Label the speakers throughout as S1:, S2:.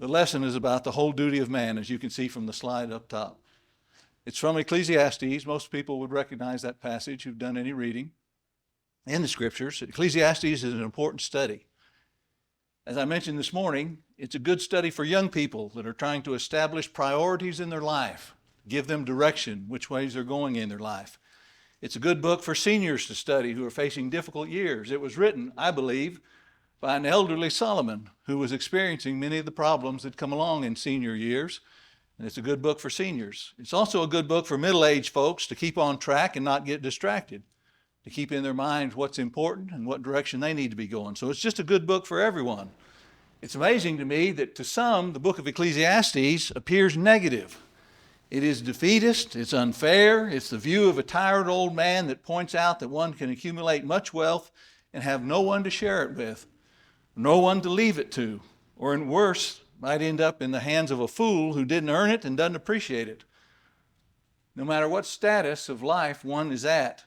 S1: The lesson is about the whole duty of man, as you can see from the slide up top. It's from Ecclesiastes. Most people would recognize that passage who've done any reading in the Scriptures. Ecclesiastes is an important study. As I mentioned this morning, it's a good study for young people that are trying to establish priorities in their life, give them direction, which ways they're going in their life. It's a good book for seniors to study who are facing difficult years. It was written, I believe, by an elderly Solomon who was experiencing many of the problems that come along in senior years. And it's a good book for seniors. It's also a good book for middle-aged folks to keep on track and not get distracted, to keep in their minds what's important and what direction they need to be going. So it's just a good book for everyone. It's amazing to me that to some, the book of Ecclesiastes appears negative. It is defeatist, it's unfair, it's the view of a tired old man that points out that one can accumulate much wealth and have no one to share it with, no one to leave it to, or in worse, might end up in the hands of a fool who didn't earn it and doesn't appreciate it. No matter what status of life one is at,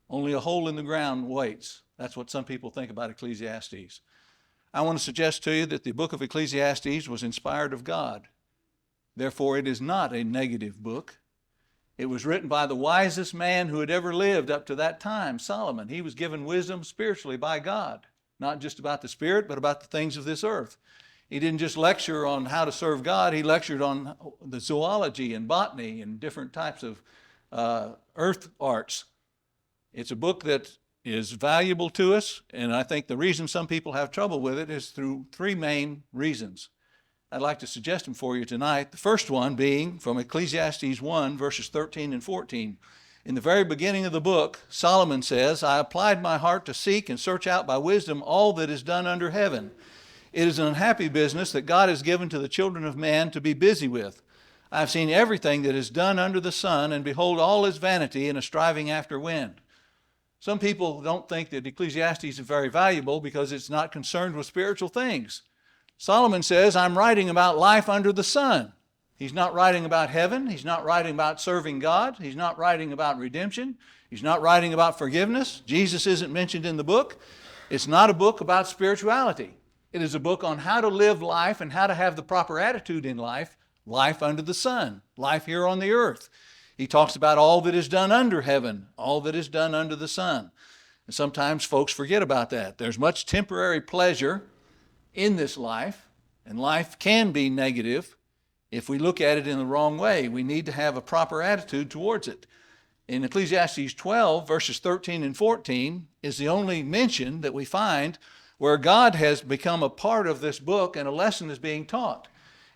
S1: only a hole in the ground waits. That's what some people think about Ecclesiastes. I want to suggest to you that the book of Ecclesiastes was inspired of God. Therefore, it is not a negative book. It was written by the wisest man who had ever lived up to that time, Solomon. He was given wisdom spiritually by God, not just about the spirit, but about the things of this earth. He didn't just lecture on how to serve God. He lectured on the zoology and botany and different types of earth arts. It's a book that is valuable to us, and I think the reason some people have trouble with it is through three main reasons. I'd like to suggest them for you tonight. The first one being from Ecclesiastes 1, verses 13 and 14. In the very beginning of the book, Solomon says, I applied my heart to seek and search out by wisdom all that is done under heaven. It is an unhappy business that God has given to the children of man to be busy with. I have seen everything that is done under the sun, and behold, all is vanity and a striving after wind. Some people don't think that Ecclesiastes is very valuable because it's not concerned with spiritual things. Solomon says, I'm writing about life under the sun. He's not writing about heaven. He's not writing about serving God. He's not writing about redemption. He's not writing about forgiveness. Jesus isn't mentioned in the book. It's not a book about spirituality. It is a book on how to live life and how to have the proper attitude in life, life under the sun, life here on the earth. He talks about all that is done under heaven, all that is done under the sun. And sometimes folks forget about that. There's much temporary pleasure in this life, and life can be negative if we look at it in the wrong way. We need to have a proper attitude towards it. In Ecclesiastes 12, verses 13 and 14, is the only mention that we find where God has become a part of this book and a lesson is being taught.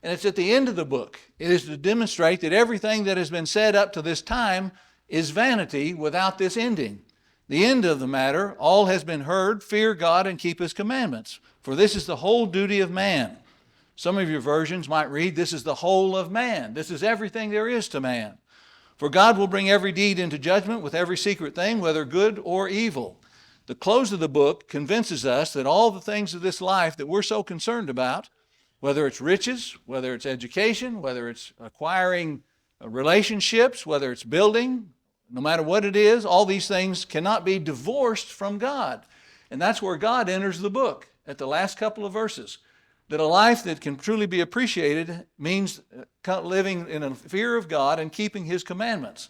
S1: And it's at the end of the book. It is to demonstrate that everything that has been said up to this time is vanity without this ending. The end of the matter, all has been heard, fear God and keep His commandments. For this is the whole duty of man. Some of your versions might read, this is the whole of man. This is everything there is to man. For God will bring every deed into judgment with every secret thing, whether good or evil. The close of the book convinces us that all the things of this life that we're so concerned about, whether it's riches, whether it's education, whether it's acquiring relationships, whether it's building, no matter what it is, all these things cannot be divorced from God. And that's where God enters the book at the last couple of verses. That a life that can truly be appreciated means living in a fear of God and keeping His commandments.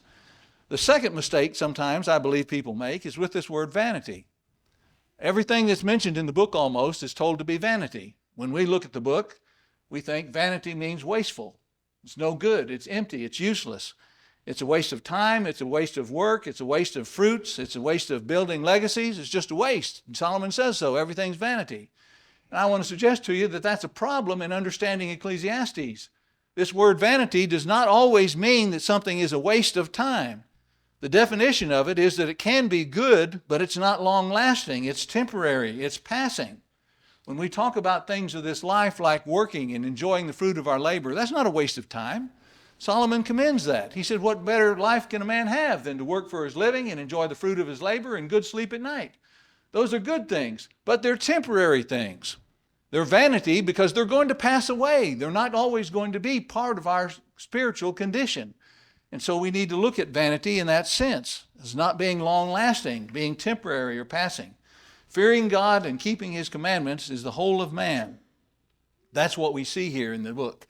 S1: The second mistake sometimes I believe people make is with this word vanity. Everything that's mentioned in the book almost is told to be vanity. When we look at the book, we think vanity means wasteful. It's no good. It's empty. It's useless. It's a waste of time. It's a waste of work. It's a waste of fruits. It's a waste of building legacies. It's just a waste. And Solomon says so. Everything's vanity. And I want to suggest to you that that's a problem in understanding Ecclesiastes. This word vanity does not always mean that something is a waste of time. The definition of it is that it can be good, but it's not long-lasting. It's temporary. It's passing. When we talk about things of this life like working and enjoying the fruit of our labor, that's not a waste of time. Solomon commends that. He said, what better life can a man have than to work for his living and enjoy the fruit of his labor and good sleep at night? Those are good things, but they're temporary things. They're vanity because they're going to pass away. They're not always going to be part of our spiritual condition. And so we need to look at vanity in that sense, as not being long-lasting, being temporary or passing. Fearing God and keeping His commandments is the whole of man. That's what we see here in the book.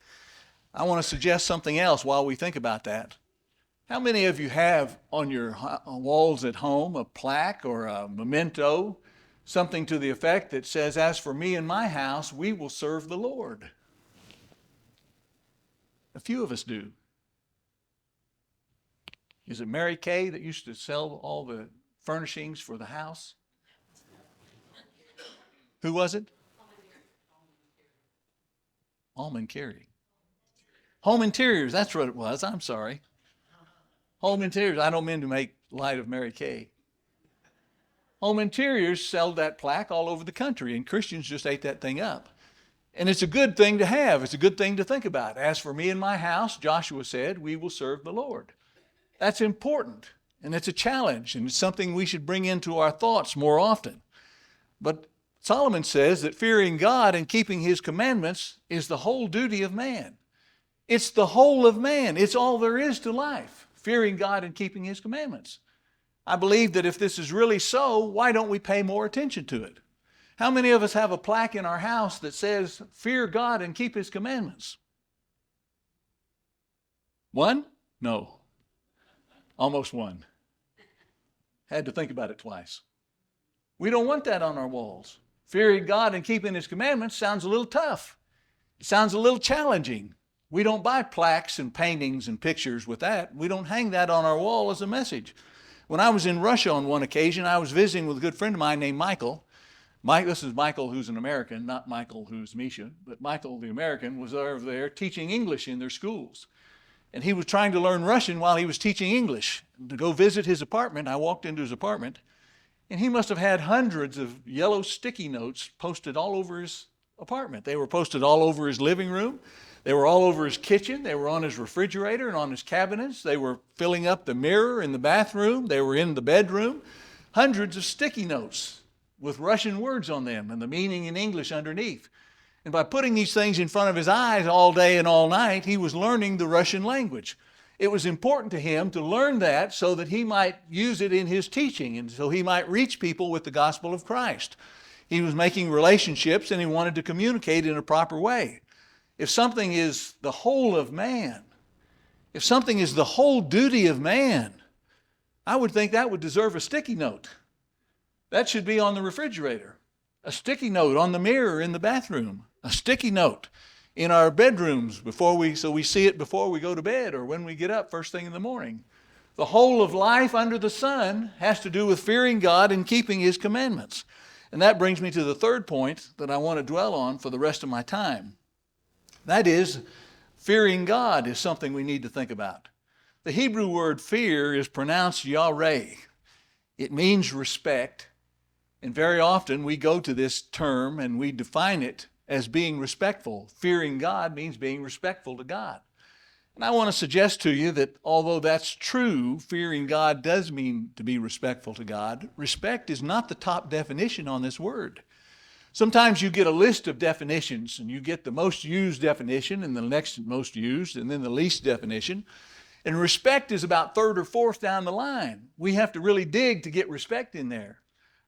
S1: I want to suggest something else while we think about that. How many of you have on your walls at home a plaque or a memento, something to the effect that says, "As for me and my house, we will serve the Lord"? A few of us do. Is it Mary Kay that used to sell all the furnishings for the house? Who was it? Almond Carey. Home Interiors, that's what it was. I'm sorry. Home Interiors. I don't mean to make light of Mary Kay. Home Interiors sold that plaque all over the country, and Christians just ate that thing up. And it's a good thing to have. It's a good thing to think about. As for me and my house, Joshua said, we will serve the Lord. That's important, and it's a challenge, and it's something we should bring into our thoughts more often. But Solomon says that fearing God and keeping his commandments is the whole duty of man. It's the whole of man. It's all there is to life, fearing God and keeping his commandments. I believe that if this is really so, why don't we pay more attention to it? How many of us have a plaque in our house that says, "Fear God and keep his commandments"? One? No. Almost one. Had to think about it twice. We don't want that on our walls. Fearing God and keeping his commandments sounds a little tough. It sounds a little challenging. We don't buy plaques and paintings and pictures with that. We don't hang that on our wall as a message. When I was in Russia on one occasion, I was visiting with a good friend of mine named Michael. This is Michael, who's an American, not Michael, who's Misha, but Michael, the American, was over there teaching English in their schools. And he was trying to learn Russian while he was teaching English. To go visit his apartment, I walked into his apartment, and he must have had hundreds of yellow sticky notes posted all over his apartment. They were posted all over his living room. They were all over his kitchen. They were on his refrigerator and on his cabinets. They were filling up the mirror in the bathroom. They were in the bedroom. Hundreds of sticky notes with Russian words on them and the meaning in English underneath. And by putting these things in front of his eyes all day and all night, he was learning the Russian language. It was important to him to learn that so that he might use it in his teaching and so he might reach people with the gospel of Christ. He was making relationships and he wanted to communicate in a proper way. If something is the whole of man, if something is the whole duty of man, I would think that would deserve a sticky note. That should be on the refrigerator. A sticky note on the mirror in the bathroom. A sticky note in our bedrooms so we see it before we go to bed or when we get up first thing in the morning. The whole of life under the sun has to do with fearing God and keeping his commandments. And that brings me to the third point that I want to dwell on for the rest of my time. That is, fearing God is something we need to think about. The Hebrew word fear is pronounced yareh. It means respect. And very often we go to this term and we define it as being respectful. Fearing God means being respectful to God. And I want to suggest to you that although that's true, fearing God does mean to be respectful to God. Respect is not the top definition on this word. Sometimes you get a list of definitions and you get the most used definition and the next most used and then the least definition. And respect is about third or fourth down the line. We have to really dig to get respect in there.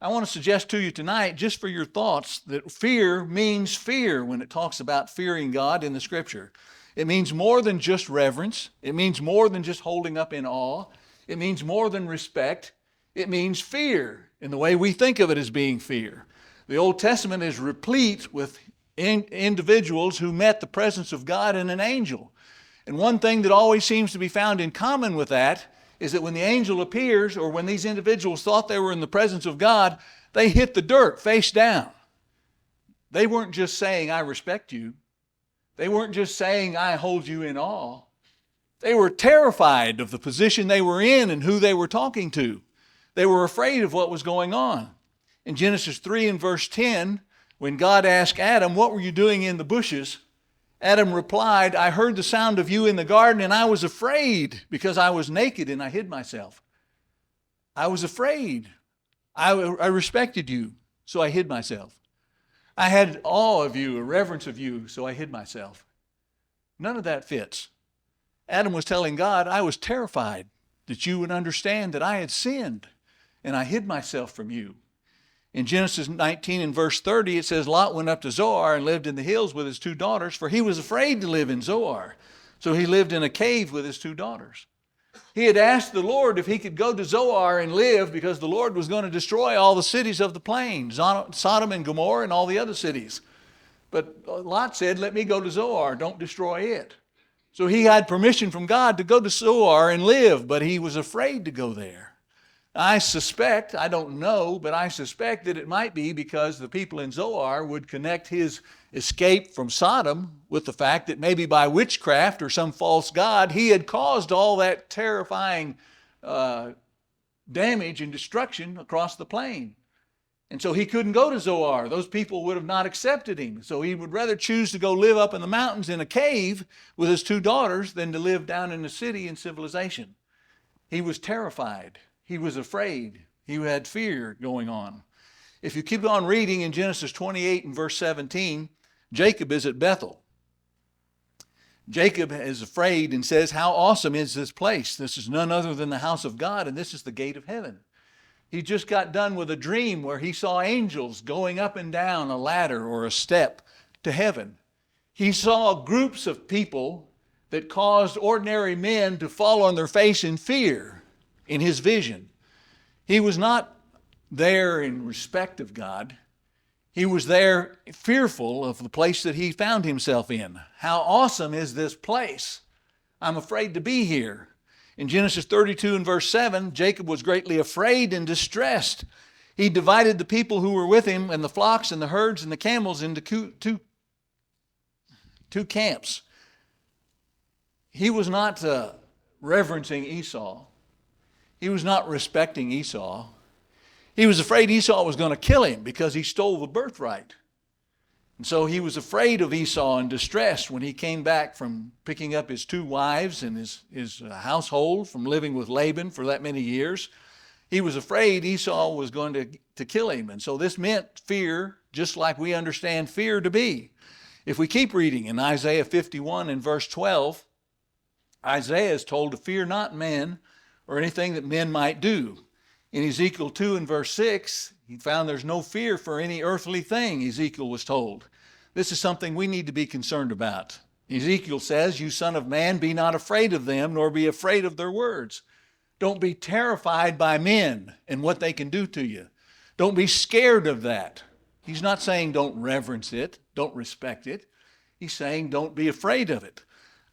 S1: I want to suggest to you tonight, just for your thoughts, that fear means fear when it talks about fearing God in the Scripture. It means more than just reverence. It means more than just holding up in awe. It means more than respect. It means fear in the way we think of it as being fear. The Old Testament is replete with individuals who met the presence of God and an angel. And one thing that always seems to be found in common with that is that when the angel appears or when these individuals thought they were in the presence of God, they hit the dirt face down. They weren't just saying, "I respect you." They weren't just saying, "I hold you in awe." They were terrified of the position they were in and who they were talking to. They were afraid of what was going on. In Genesis 3 and verse 10, when God asked Adam, "What were you doing in the bushes?" Adam replied, "I heard the sound of you in the garden and I was afraid because I was naked and I hid myself." I was afraid. I respected you, so I hid myself. I had awe of you, a reverence of you, so I hid myself. None of that fits. Adam was telling God, "I was terrified that you would understand that I had sinned and I hid myself from you." In Genesis 19 and verse 30, it says, Lot went up to Zoar and lived in the hills with his 2 daughters, for he was afraid to live in Zoar. So he lived in a cave with his 2 daughters. He had asked the Lord if he could go to Zoar and live because the Lord was going to destroy all the cities of the plain, Sodom and Gomorrah and all the other cities. But Lot said, let me go to Zoar, don't destroy it. So he had permission from God to go to Zoar and live, but he was afraid to go there. I suspect, I don't know, but I suspect that it might be because the people in Zoar would connect his escape from Sodom with the fact that maybe by witchcraft or some false god, he had caused all that terrifying damage and destruction across the plain. And so he couldn't go to Zoar. Those people would have not accepted him. So he would rather choose to go live up in the mountains in a cave with his 2 daughters than to live down in the city in civilization. He was terrified. He was afraid. He had fear going on. If you keep on reading in Genesis 28 and verse 17, Jacob is at Bethel. Jacob is afraid and says, how awesome is this place? This is none other than the house of God, and this is the gate of heaven. He just got done with a dream where he saw angels going up and down a ladder or a step to heaven. He saw groups of people that caused ordinary men to fall on their face in fear in his vision. He was not there in respect of God. He was there fearful of the place that he found himself in. How awesome is this place? I'm afraid to be here. In Genesis 32 and verse 7, Jacob was greatly afraid and distressed. He divided the people who were with him and the flocks and the herds and the camels into two camps. He was not reverencing Esau. He was not respecting Esau. He was afraid Esau was going to kill him because he stole the birthright. And so he was afraid of Esau and distressed when he came back from picking up his 2 wives and his household from living with Laban for that many years. He was afraid Esau was going to kill him. And so this meant fear, just like we understand fear to be. If we keep reading in Isaiah 51 and verse 12, Isaiah is told to fear not men or anything that men might do. In Ezekiel 2 and verse 6, he found there's no fear for any earthly thing, Ezekiel was told. This is something we need to be concerned about. Ezekiel says, you son of man, be not afraid of them, nor be afraid of their words. Don't be terrified by men and what they can do to you. Don't be scared of that. He's not saying don't reverence it, don't respect it. He's saying don't be afraid of it.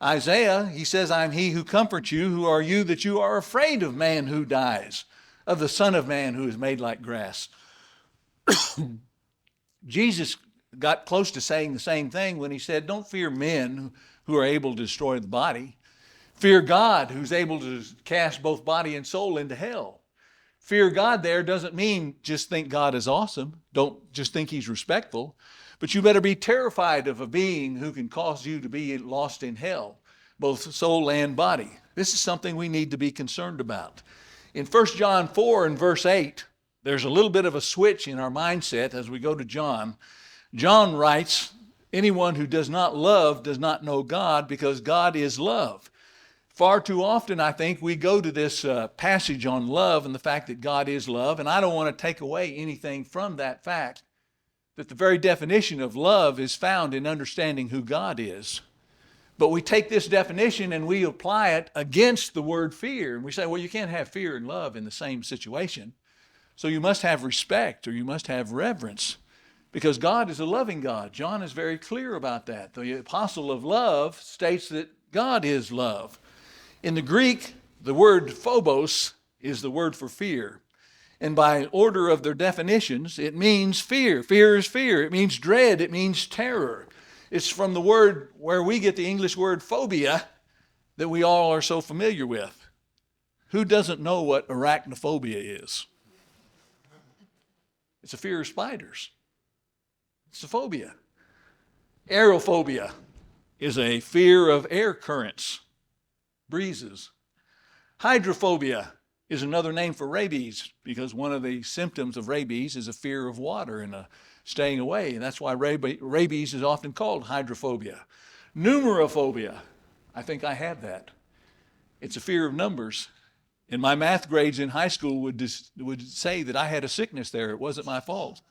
S1: Isaiah, he says, I'm he who comforts you. Who are you that you are afraid of man who dies, of the Son of Man who is made like grass? Jesus got close to saying the same thing when he said, don't fear men who are able to destroy the body. Fear God who's able to cast both body and soul into hell. Fear God there doesn't mean just think God is awesome. Don't just think he's respectful. But you better be terrified of a being who can cause you to be lost in hell, both soul and body. This is something we need to be concerned about. In 1 John 4 and verse 8, there's a little bit of a switch in our mindset as we go to John. John writes, anyone who does not love does not know God, because God is love. Far too often, I think, we go to this passage on love and the fact that God is love, and I don't want to take away anything from that fact, that the very definition of love is found in understanding who God is. But we take this definition and we apply it against the word fear. And we say, well, you can't have fear and love in the same situation. So you must have respect or you must have reverence, because God is a loving God. John is very clear about that. The apostle of love states that God is love. In the Greek, the word phobos is the word for fear. And by order of their definitions, it means fear. Fear is fear. It means dread. It means terror. It's from the word where we get the English word phobia that we all are so familiar with. Who doesn't know what arachnophobia is? It's a fear of spiders. It's a phobia. Aerophobia is a fear of air currents, breezes. Hydrophobia is another name for rabies, because one of the symptoms of rabies is a fear of water and staying away. And that's why rabies is often called hydrophobia. Numerophobia, I think I have that. It's a fear of numbers. And my math grades in high school would say that I had a sickness there. It wasn't my fault.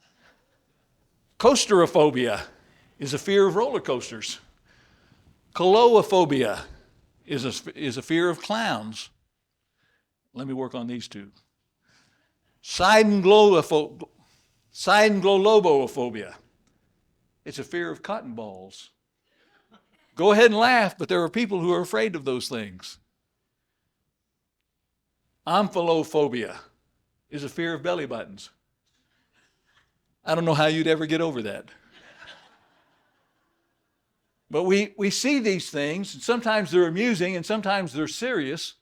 S1: Coasterophobia is a fear of roller coasters. Coloaphobia is a fear of clowns. Let me work on these two. Cyanoglobophophobia. It's a fear of cotton balls. Go ahead and laugh, but there are people who are afraid of those things. Omphallophobia is a fear of belly buttons. I don't know how you'd ever get over that. But we see these things, and sometimes they're amusing and sometimes they're serious,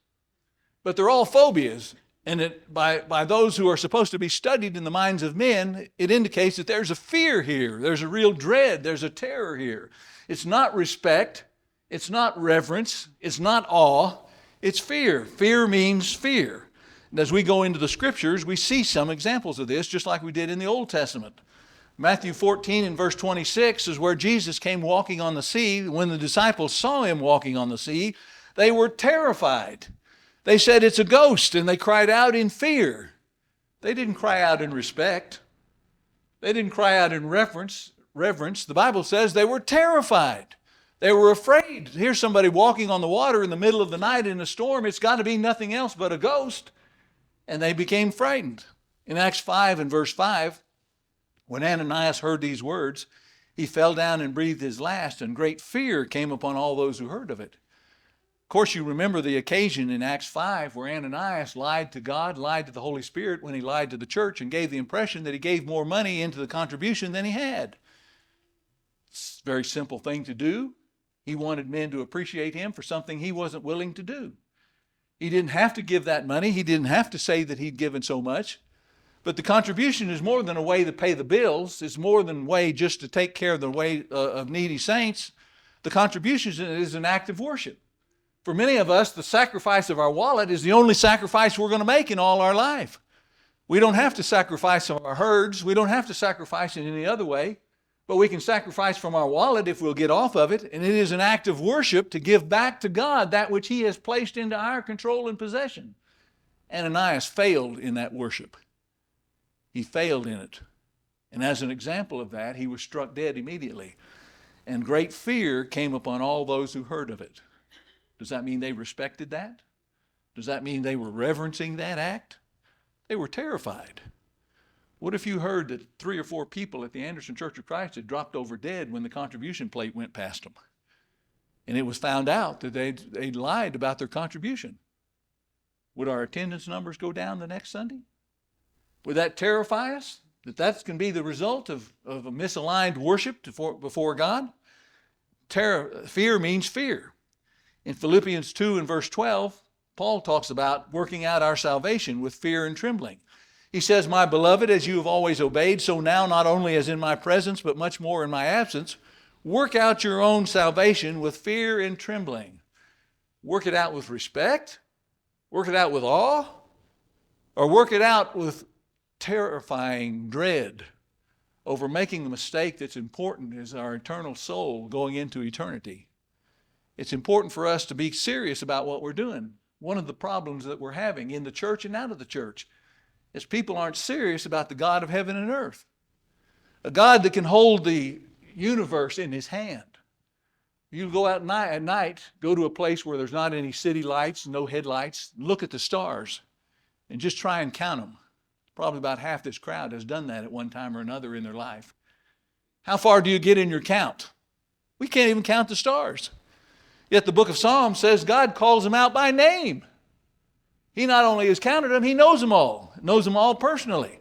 S1: but they're all phobias. And by those who are supposed to be studied in the minds of men, it indicates that there's a fear here. There's a real dread. There's a terror here. It's not respect. It's not reverence. It's not awe. It's fear. Fear means fear. And as we go into the scriptures, we see some examples of this, just like we did in the Old Testament. Matthew 14 and verse 26 is where Jesus came walking on the sea. When the disciples saw him walking on the sea, they were terrified. They said, "It's a ghost," and they cried out in fear. They didn't cry out in respect. They didn't cry out in reverence. The Bible says they were terrified. They were afraid. Here's somebody walking on the water in the middle of the night in a storm. It's got to be nothing else but a ghost. And they became frightened. In Acts 5 and verse 5, when Ananias heard these words, he fell down and breathed his last, and great fear came upon all those who heard of it. Of course, you remember the occasion in Acts 5 where Ananias lied to God, lied to the Holy Spirit when he lied to the church, and gave the impression that he gave more money into the contribution than he had. It's a very simple thing to do. He wanted men to appreciate him for something he wasn't willing to do. He didn't have to give that money. He didn't have to say that he'd given so much. But the contribution is more than a way to pay the bills. It's more than a way just to take care of the way of needy saints. The contribution is an act of worship. For many of us, the sacrifice of our wallet is the only sacrifice we're going to make in all our life. We don't have to sacrifice our herds. We don't have to sacrifice in any other way. But we can sacrifice from our wallet if we'll get off of it. And it is an act of worship to give back to God that which he has placed into our control and possession. Ananias failed in that worship. He failed in it. And as an example of that, he was struck dead immediately. And great fear came upon all those who heard of it. Does that mean they respected that? Does that mean they were reverencing that act? They were terrified. What if you heard that 3 or 4 people at the Anderson Church of Christ had dropped over dead when the contribution plate went past them? And it was found out that they'd lied about their contribution. Would our attendance numbers go down the next Sunday? Would that terrify us? That can be the result of a misaligned worship before God? Fear means fear. In Philippians 2 and verse 12, Paul talks about working out our salvation with fear and trembling. He says, "My beloved, as you have always obeyed, so now not only as in my presence, but much more in my absence, work out your own salvation with fear and trembling." Work it out with respect? Work it out with awe? Or work it out with terrifying dread over making the mistake that's important as our eternal soul going into eternity? It's important for us to be serious about what we're doing. One of the problems that we're having in the church and out of the church is people aren't serious about the God of heaven and earth. A God that can hold the universe in his hand. You go out at night, go to a place where there's not any city lights, no headlights, look at the stars and just try and count them. Probably about half this crowd has done that at one time or another in their life. How far do you get in your count? We can't even count the stars. Yet the book of Psalms says God calls them out by name. He not only has counted them, he knows them all personally.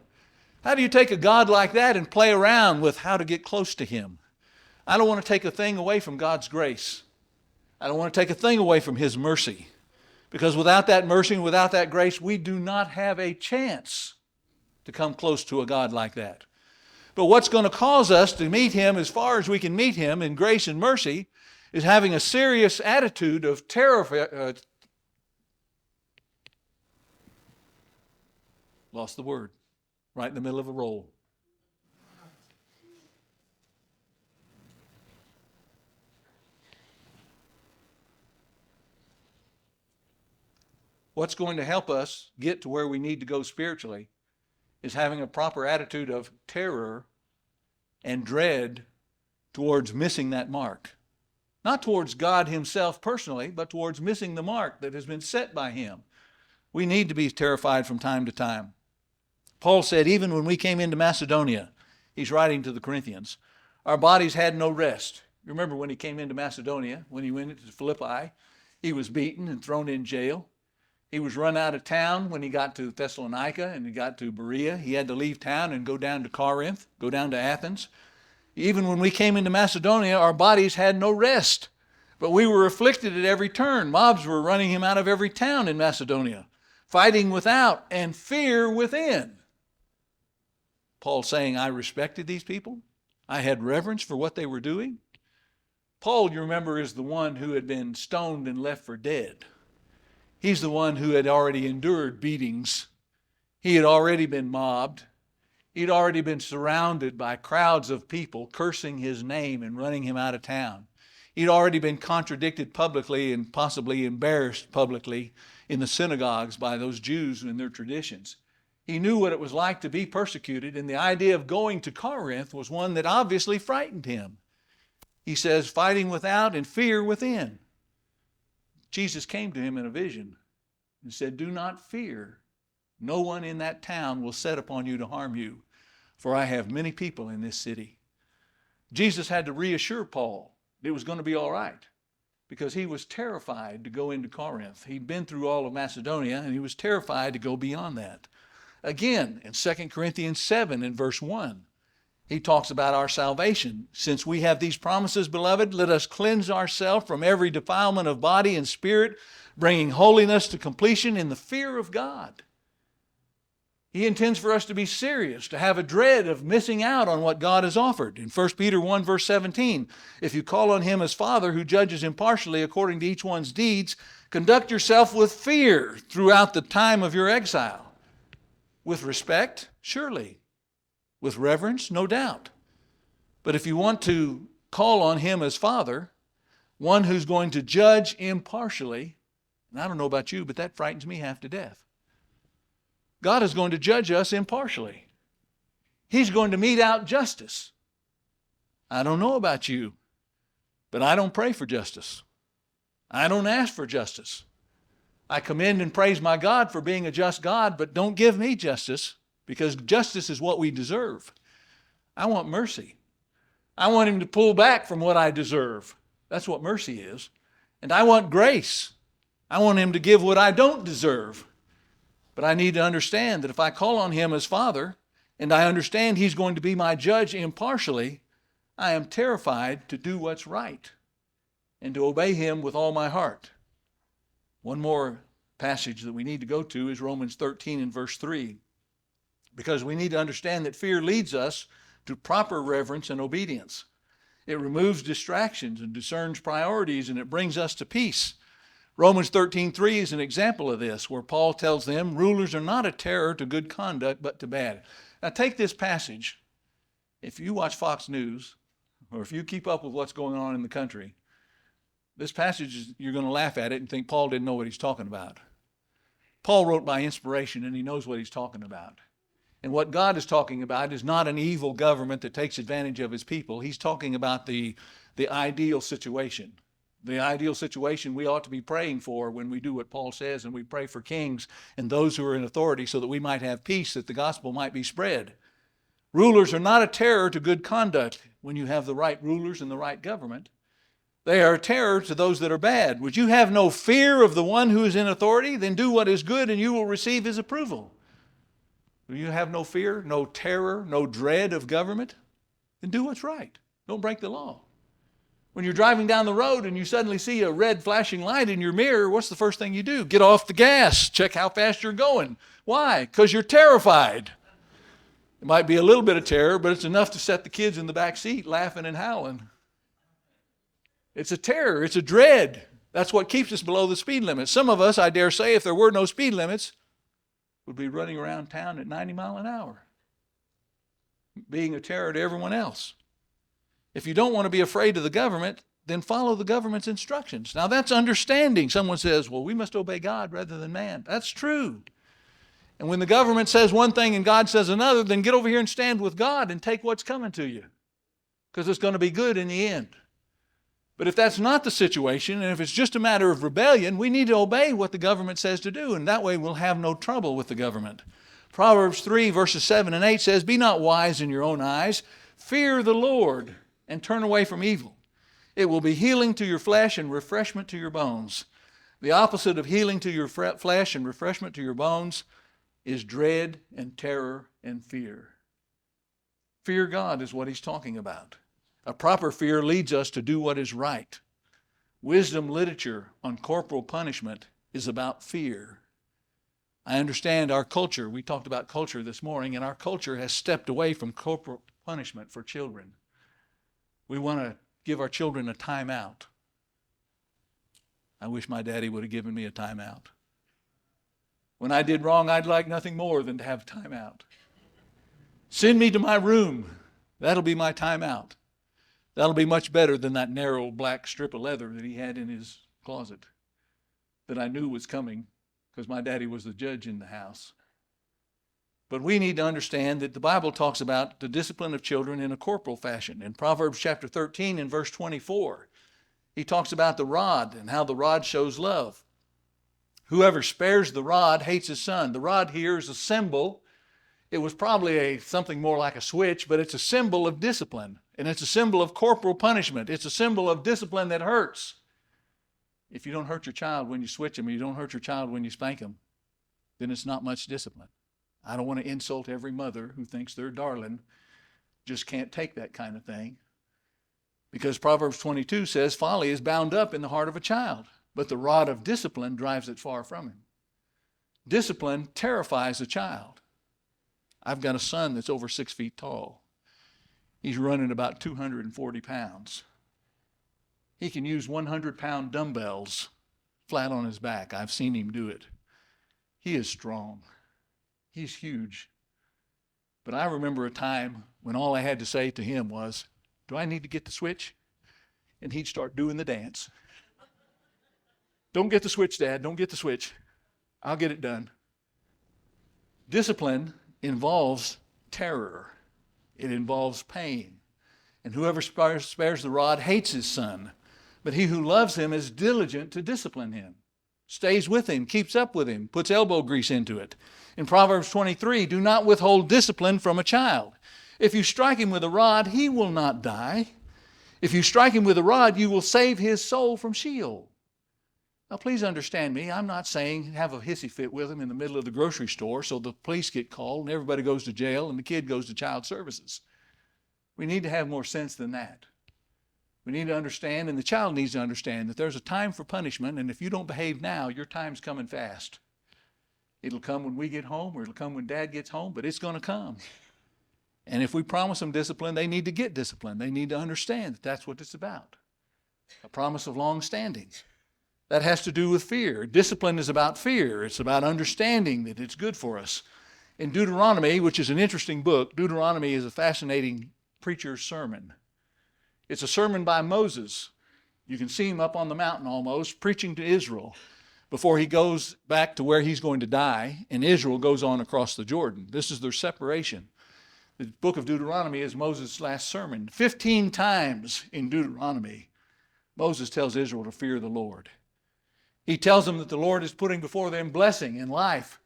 S1: How do you take a God like that and play around with how to get close to him? I don't want to take a thing away from God's grace. I don't want to take a thing away from his mercy. Because without that mercy and without that grace, we do not have a chance to come close to a God like that. But what's going to cause us to meet him as far as we can meet him in grace and mercy is having a serious attitude of terror. Lost the word. Right in the middle of a roll. what's going to help us get to where we need to go spiritually is having a proper attitude of terror and dread towards missing that mark. Not towards God himself personally, but towards missing the mark that has been set by him. We need to be terrified from time to time. Paul said, even when we came into Macedonia, he's writing to the Corinthians, our bodies had no rest. You remember when he came into Macedonia, when he went into Philippi, he was beaten and thrown in jail. He was run out of town when he got to Thessalonica and he got to Berea. He had to leave town and go down to Corinth, go down to Athens. Even when we came into Macedonia, our bodies had no rest, but we were afflicted at every turn. Mobs were running him out of every town in Macedonia, fighting without and fear within. Paul saying, I respected these people. I had reverence for what they were doing. Paul, you remember, is the one who had been stoned and left for dead. He's the one who had already endured beatings. He had already been mobbed. He'd already been surrounded by crowds of people cursing his name and running him out of town. He'd already been contradicted publicly and possibly embarrassed publicly in the synagogues by those Jews and their traditions. He knew what it was like to be persecuted, and the idea of going to Corinth was one that obviously frightened him. He says, fighting without and fear within. Jesus came to him in a vision and said, do not fear. No one in that town will set upon you to harm you, for I have many people in this city. Jesus had to reassure Paul it was going to be all right because he was terrified to go into Corinth. He'd been through all of Macedonia and he was terrified to go beyond that. Again, in 2 Corinthians 7 in verse 1, he talks about our salvation. Since we have these promises, beloved, let us cleanse ourselves from every defilement of body and spirit, bringing holiness to completion in the fear of God. He intends for us to be serious, to have a dread of missing out on what God has offered. In 1 Peter 1 verse 17, if you call on him as Father who judges impartially according to each one's deeds, conduct yourself with fear throughout the time of your exile. With respect, surely. With reverence, no doubt. But if you want to call on him as Father, one who's going to judge impartially, and I don't know about you, but that frightens me half to death. God is going to judge us impartially. He's going to mete out justice. I don't know about you, but I don't pray for justice. I don't ask for justice. I commend and praise my God for being a just God, but don't give me justice because justice is what we deserve. I want mercy. I want him to pull back from what I deserve. That's what mercy is. And I want grace. I want him to give what I don't deserve. But I need to understand that if I call on him as Father, and I understand he's going to be my judge impartially, I am terrified to do what's right and to obey him with all my heart. One more passage that we need to go to is Romans 13 and verse 3, because we need to understand that fear leads us to proper reverence and obedience. It removes distractions and discerns priorities, and it brings us to peace. Romans 13:3 is an example of this, where Paul tells them, rulers are not a terror to good conduct, but to bad. Now take this passage. If you watch Fox News, or if you keep up with what's going on in the country, this passage, you're going to laugh at it and think Paul didn't know what he's talking about. Paul wrote by inspiration, and he knows what he's talking about. And what God is talking about is not an evil government that takes advantage of his people. He's talking about the ideal situation. The ideal situation we ought to be praying for when we do what Paul says, and we pray for kings and those who are in authority so that we might have peace, that the gospel might be spread. Rulers are not a terror to good conduct when you have the right rulers and the right government. They are a terror to those that are bad. Would you have no fear of the one who is in authority? Then do what is good and you will receive his approval. Will you have no fear, no terror, no dread of government? Then do what's right. Don't break the law. When you're driving down the road and you suddenly see a red flashing light in your mirror, what's the first thing you do? Get off the gas. Check how fast you're going. Why? Because you're terrified. It might be a little bit of terror, but it's enough to set the kids in the back seat laughing and howling. It's a terror. It's a dread. That's what keeps us below the speed limit. Some of us, I dare say, if there were no speed limits, would be running around town at 90 miles an hour, being a terror to everyone else. If you don't want to be afraid of the government, then follow the government's instructions. Now that's understanding. Someone says, well, we must obey God rather than man. That's true. And when the government says one thing and God says another, then get over here and stand with God and take what's coming to you, because it's going to be good in the end. But if that's not the situation, and if it's just a matter of rebellion, we need to obey what the government says to do, and that way we'll have no trouble with the government. Proverbs 3, verses 7 and 8 says, be not wise in your own eyes. Fear the Lord and turn away from evil. It will be healing to your flesh and refreshment to your bones. The opposite of healing to your flesh and refreshment to your bones is dread and terror and fear. Fear God is what he's talking about. A proper fear leads us to do what is right. Wisdom literature on corporal punishment is about fear. I understand our culture, we talked about culture this morning, and our culture has stepped away from corporal punishment for children. We want to give our children a timeout. I wish my daddy would have given me a timeout. When I did wrong, I'd like nothing more than to have a timeout. Send me to my room. That'll be my timeout. That'll be much better than that narrow black strip of leather that he had in his closet that I knew was coming because my daddy was the judge in the house. But we need to understand that the Bible talks about the discipline of children in a corporal fashion. In Proverbs chapter 13 and verse 24, he talks about the rod and how the rod shows love. Whoever spares the rod hates his son. The rod here is a symbol. It was probably something more like a switch, but it's a symbol of discipline. And it's a symbol of corporal punishment. It's a symbol of discipline that hurts. If you don't hurt your child when you switch them, and you don't hurt your child when you spank them, then it's not much discipline. I don't want to insult every mother who thinks their darling just can't take that kind of thing. Because Proverbs 22 says folly is bound up in the heart of a child, but the rod of discipline drives it far from him. Discipline terrifies a child. I've got a son that's over 6 feet tall. He's running about 240 pounds. He can use 100-pound dumbbells flat on his back. I've seen him do it. He is strong. He's huge. But I remember a time when all I had to say to him was, do I need to get the switch? And he'd start doing the dance. Don't get the switch, Dad. Don't get the switch. I'll get it done. Discipline involves terror. It involves pain. And whoever spares the rod hates his son. But he who loves him is diligent to discipline him, stays with him, keeps up with him, puts elbow grease into it. In Proverbs 23, do not withhold discipline from a child. If you strike him with a rod, he will not die. If you strike him with a rod, you will save his soul from Sheol. Now, please understand me. I'm not saying have a hissy fit with him in the middle of the grocery store so the police get called and everybody goes to jail and the kid goes to child services. We need to have more sense than that. We need to understand, and the child needs to understand, that there's a time for punishment, and if you don't behave now, your time's coming fast. It'll come when we get home, or it'll come when Dad gets home, but it's going to come. And if we promise them discipline, they need to get discipline. They need to understand that that's what it's about. A promise of long standing. That has to do with fear. Discipline is about fear. It's about understanding that it's good for us. In Deuteronomy, which is an interesting book, Deuteronomy is a fascinating preacher's sermon. It's a sermon by Moses. You can see him up on the mountain almost, preaching to Israel before he goes back to where he's going to die, and Israel goes on across the Jordan. This is their separation. The book of Deuteronomy is Moses' last sermon. 15 times in Deuteronomy, Moses tells Israel to fear the Lord. He tells them that the Lord is putting before them blessing and life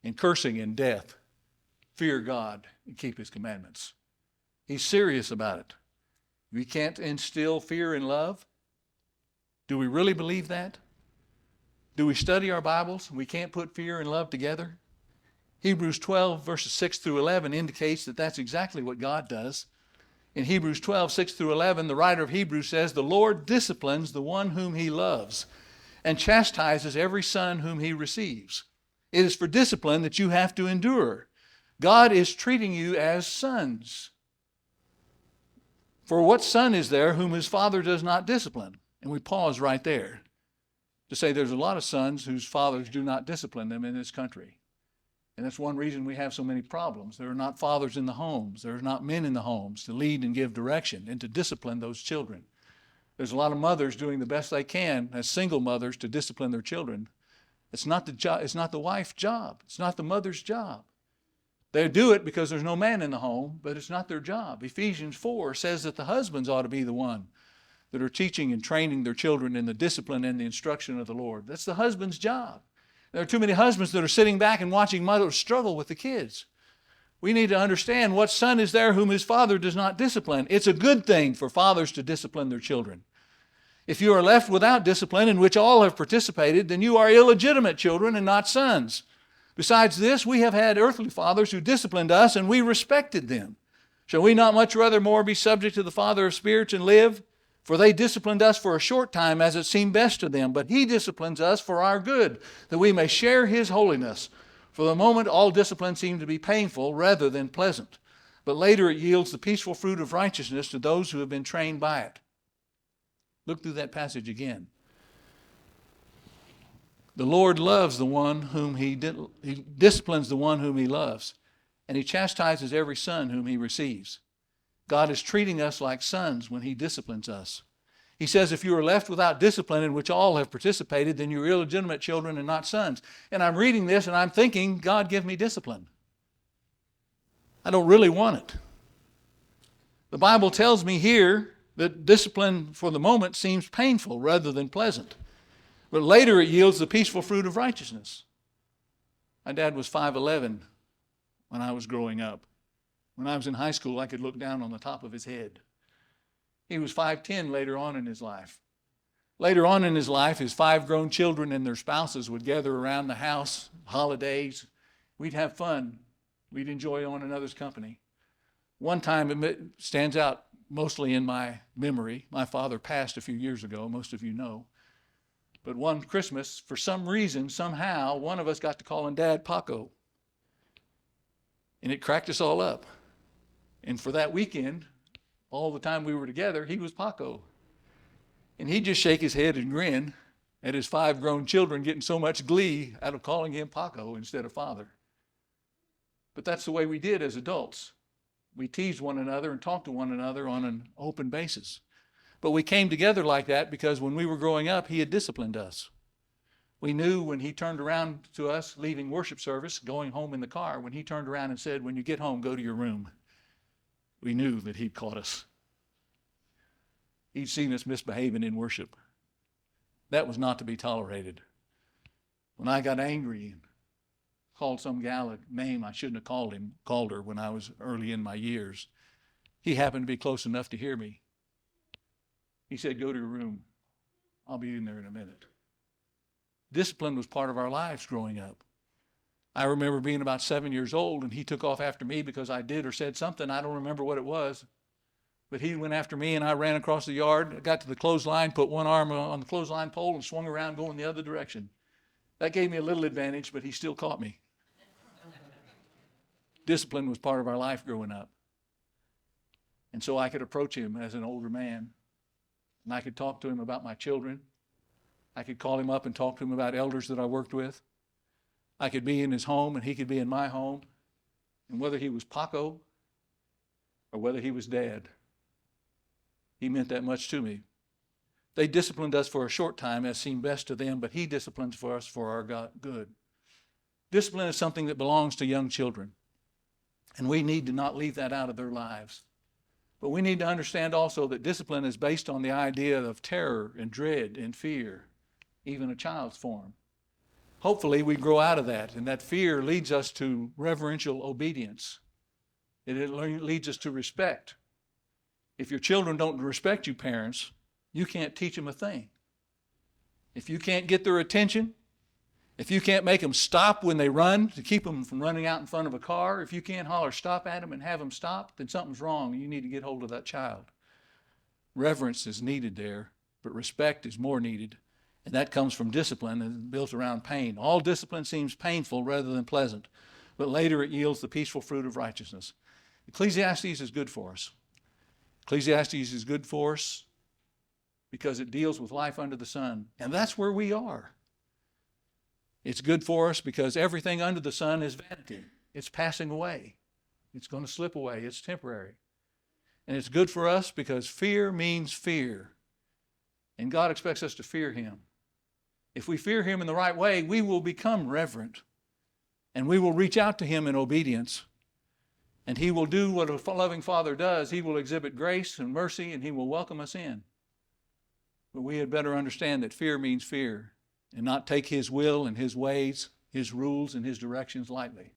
S1: and cursing and death. Fear God and keep his commandments. He's serious about it. We can't instill fear and love. Do we really believe that? Do we study our Bibles and we can't put fear and love together? Hebrews 12, verses 6 through 11 indicates that that's exactly what God does. In Hebrews 12, 6 through 11, the writer of Hebrews says, the Lord disciplines the one whom he loves and chastises every son whom he receives. It is for discipline that you have to endure. God is treating you as sons. For what son is there whom his father does not discipline? And we pause right there to say there's a lot of sons whose fathers do not discipline them in this country. And that's one reason we have so many problems. There are not fathers in the homes. There are not men in the homes to lead and give direction and to discipline those children. There's a lot of mothers doing the best they can as single mothers to discipline their children. It's not the wife's job. It's not the mother's job. They do it because there's no man in the home, but it's not their job. Ephesians 4 says that the husbands ought to be the one that are teaching and training their children in the discipline and the instruction of the Lord. That's the husband's job. There are too many husbands that are sitting back and watching mothers struggle with the kids. We need to understand what son is there whom his father does not discipline. It's a good thing for fathers to discipline their children. If you are left without discipline in which all have participated, then you are illegitimate children and not sons. Besides this, we have had earthly fathers who disciplined us, and we respected them. Shall we not much rather more be subject to the Father of spirits and live? For they disciplined us for a short time as it seemed best to them, but he disciplines us for our good, that we may share his holiness. For the moment, all discipline seemed to be painful rather than pleasant, but later it yields the peaceful fruit of righteousness to those who have been trained by it. Look through that passage again. The Lord loves the one whom he disciplines the one whom he loves, and he chastises every son whom he receives. God is treating us like sons when he disciplines us. He says, if you are left without discipline in which all have participated, then you're illegitimate children and not sons. And I'm reading this and I'm thinking, God, give me discipline. I don't really want it. The Bible tells me here that discipline for the moment seems painful rather than pleasant. But later it yields the peaceful fruit of righteousness. My dad was 5'11" when I was growing up. When I was in high school, I could look down on the top of his head. He was 5'10" later on in his life. Later on in his life, his 5 grown children and their spouses would gather around the house, holidays. We'd have fun. We'd enjoy one another's company. One time, it stands out mostly in my memory. My father passed a few years ago, most of you know. But one Christmas, for some reason, somehow, one of us got to calling Dad Paco. And it cracked us all up. And for that weekend, all the time we were together, he was Paco. And he'd just shake his head and grin at his 5 grown children getting so much glee out of calling him Paco instead of father. But that's the way we did as adults. We teased one another and talked to one another on an open basis. But we came together like that because when we were growing up, he had disciplined us. We knew when he turned around to us, leaving worship service, going home in the car, when he turned around and said, when you get home, go to your room. We knew that he'd caught us. He'd seen us misbehaving in worship. That was not to be tolerated. When I got angry and called some gal a name I shouldn't have called her when I was early in my years, he happened to be close enough to hear me. He said, go to your room. I'll be in there in a minute. Discipline was part of our lives growing up. I remember being about 7 years old, and he took off after me because I did or said something. I don't remember what it was. But he went after me, and I ran across the yard, got to the clothesline, put one arm on the clothesline pole, and swung around going the other direction. That gave me a little advantage, but he still caught me. Discipline was part of our life growing up. And so I could approach him as an older man, and I could talk to him about my children. I could call him up and talk to him about elders that I worked with. I could be in his home and he could be in my home. And whether he was Paco or whether he was Dad, he meant that much to me. They disciplined us for a short time as seemed best to them, but he disciplines for us for our good. Discipline is something that belongs to young children, and we need to not leave that out of their lives. But we need to understand also that discipline is based on the idea of terror and dread and fear, even a child's form. Hopefully we grow out of that, and that fear leads us to reverential obedience. It leads us to respect. If your children don't respect you, parents, you can't teach them a thing. If you can't get their attention, if you can't make them stop when they run to keep them from running out in front of a car, if you can't holler stop at them and have them stop, then something's wrong and you need to get hold of that child. Reverence is needed there, but respect is more needed. And that comes from discipline and built around pain. All discipline seems painful rather than pleasant, but later it yields the peaceful fruit of righteousness. Ecclesiastes is good for us. Ecclesiastes is good for us because it deals with life under the sun, and that's where we are. It's good for us because everything under the sun is vanity. It's passing away. It's going to slip away. It's temporary. And it's good for us because fear means fear. And God expects us to fear Him. If we fear Him in the right way, we will become reverent. And we will reach out to Him in obedience. And He will do what a loving Father does. He will exhibit grace and mercy, and He will welcome us in. But we had better understand that fear means fear, and not take His will and His ways, His rules and His directions lightly.